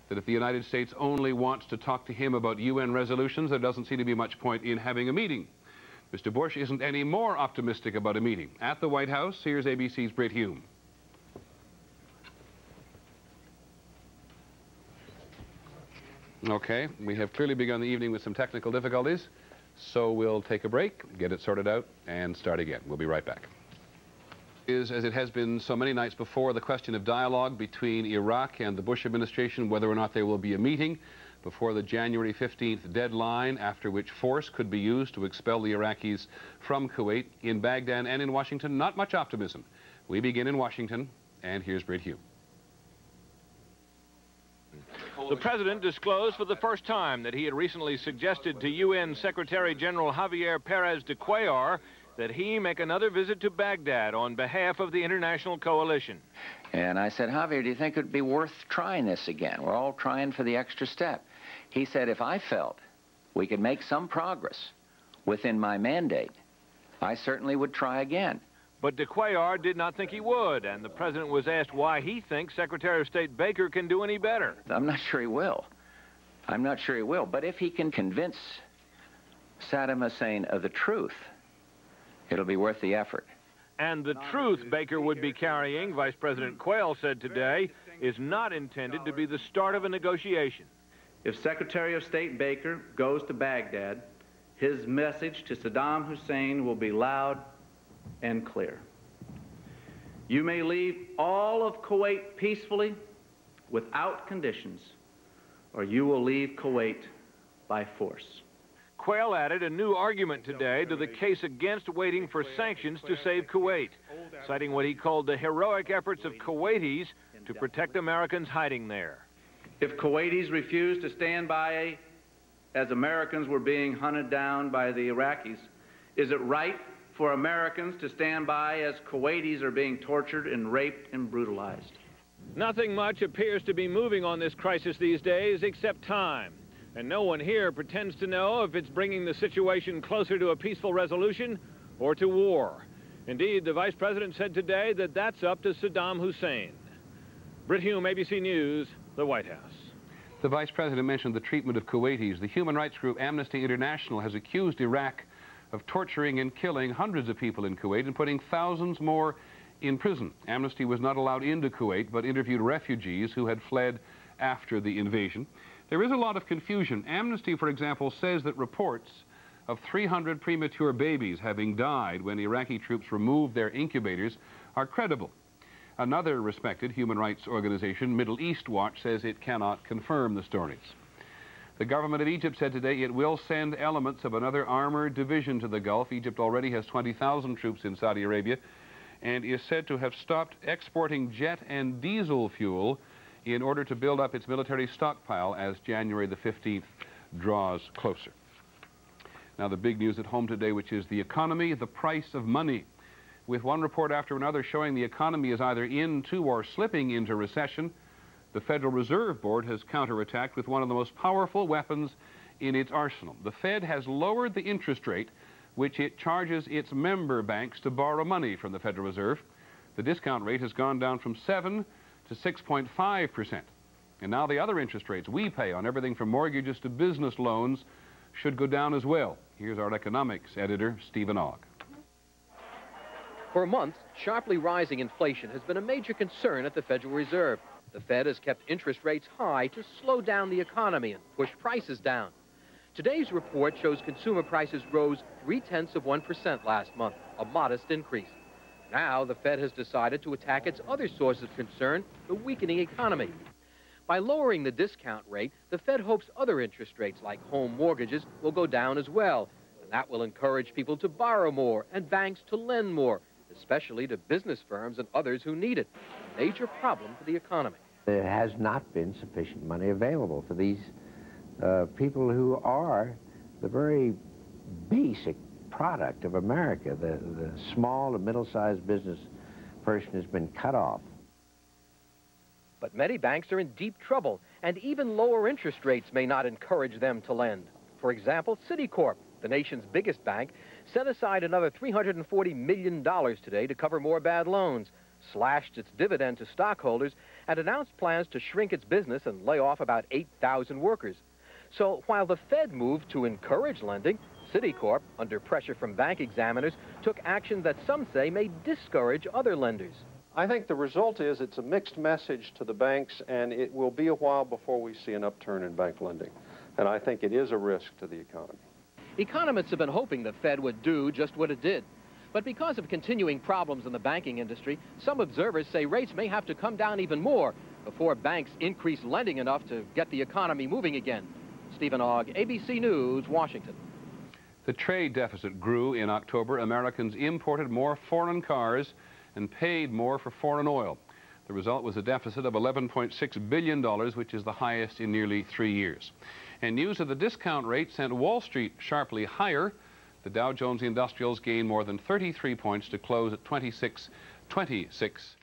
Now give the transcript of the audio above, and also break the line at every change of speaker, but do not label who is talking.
that if the United States only wants to talk to him about UN resolutions, there doesn't seem to be much point in having a meeting. Mr. Bush isn't any more optimistic about a meeting. At the White House, here's ABC's Britt Hume. Okay, we have clearly begun the evening with some technical difficulties, so we'll take a break, get it sorted out, and start again. We'll be right back. Is, as it has been so many nights before, the question of dialogue between Iraq and the Bush administration, whether or not there will be a meeting before the January 15th deadline, after which force could be used to expel the Iraqis from Kuwait. In Baghdad and in Washington, not much optimism. We begin in Washington, and here's Britt Hume.
The president disclosed for the first time that he had recently suggested to UN Secretary General Javier Perez de Cuellar that he make another visit to Baghdad on behalf of the international coalition.
And I said, Javier, do you think it would be worth trying this again? We're all trying for the extra step. He said, if I felt we could make some progress within my mandate, I certainly would try again.
But de Cuellar did not think he would, and the president was asked why he thinks Secretary of State Baker can do any better.
I'm not sure he will. I'm not sure he will. But if he can convince Saddam Hussein of the truth, it'll be worth the effort.
And the truth Baker would be carrying, Vice President Quayle said today, is not intended to be the start of a negotiation.
If Secretary of State Baker goes to Baghdad, his message to Saddam Hussein will be loud and clear. You may leave all of Kuwait peacefully, without conditions, or you will leave Kuwait by force.
Quayle added a new argument today to the case against waiting for sanctions to save Kuwait, citing what he called the heroic efforts of Kuwaitis to protect Americans hiding there.
If Kuwaitis refuse to stand by as Americans were being hunted down by the Iraqis, is it right for Americans to stand by as Kuwaitis are being tortured and raped and brutalized?
Nothing much appears to be moving on this crisis these days except time. And no one here pretends to know if it's bringing the situation closer to a peaceful resolution or to war. Indeed, the vice president said today that that's up to Saddam Hussein. Britt Hume, ABC News, the White House.
The vice president mentioned the treatment of Kuwaitis. The human rights group Amnesty International has accused Iraq of torturing and killing hundreds of people in Kuwait and putting thousands more in prison. Amnesty was not allowed into Kuwait, but interviewed refugees who had fled after the invasion. There is a lot of confusion. Amnesty, for example, says that reports of 300 premature babies having died when Iraqi troops removed their incubators are credible. Another respected human rights organization, Middle East Watch, says it cannot confirm the stories. The government of Egypt said today it will send elements of another armored division to the Gulf. Egypt already has 20,000 troops in Saudi Arabia and is said to have stopped exporting jet and diesel fuel in order to build up its military stockpile as January the 15th draws closer. Now the big news at home today, which is the economy, the price of money. With one report after another showing the economy is either into or slipping into recession, the Federal Reserve Board has counterattacked with one of the most powerful weapons in its arsenal. The Fed has lowered the interest rate which it charges its member banks to borrow money from the Federal Reserve. The discount rate has gone down from 7 to 6.5%. And now the other interest rates we pay on everything from mortgages to business loans should go down as well. Here's our economics editor, Stephen Ogg.
For months, sharply rising inflation has been a major concern at the Federal Reserve. The Fed has kept interest rates high to slow down the economy and push prices down. Today's report shows consumer prices rose 0.3% last month, a modest increase. Now, the Fed has decided to attack its other source of concern, the weakening economy. By lowering the discount rate, the Fed hopes other interest rates, like home mortgages, will go down as well. And that will encourage people to borrow more and banks to lend more, especially to business firms and others who need it. A major problem for the economy.
There has not been sufficient money available for these people who are the very basic product of America. The small and middle-sized business person has been cut off.
But many banks are in deep trouble, and even lower interest rates may not encourage them to lend. For example, Citicorp, the nation's biggest bank, set aside another $340 million today to cover more bad loans. slashed its dividend to stockholders, and announced plans to shrink its business and lay off about 8,000 workers. So while the Fed moved to encourage lending, Citicorp, under pressure from bank examiners, took action that some say may discourage other lenders.
I think the result is it's a mixed message to the banks, and it will be a while before we see an upturn in bank lending. And I think it is a risk to the economy.
Economists have been hoping the Fed would do just what it did. But because of continuing problems in the banking industry, some observers say rates may have to come down even more before banks increase lending enough to get the economy moving again. Stephen Ogg, ABC News, Washington.
The trade deficit grew in October. Americans imported more foreign cars and paid more for foreign oil. The result was a deficit of $11.6 billion, which is the highest in nearly 3 years. And news of the discount rate sent Wall Street sharply higher. The Dow Jones Industrials gained more than 33 points to close at 2626.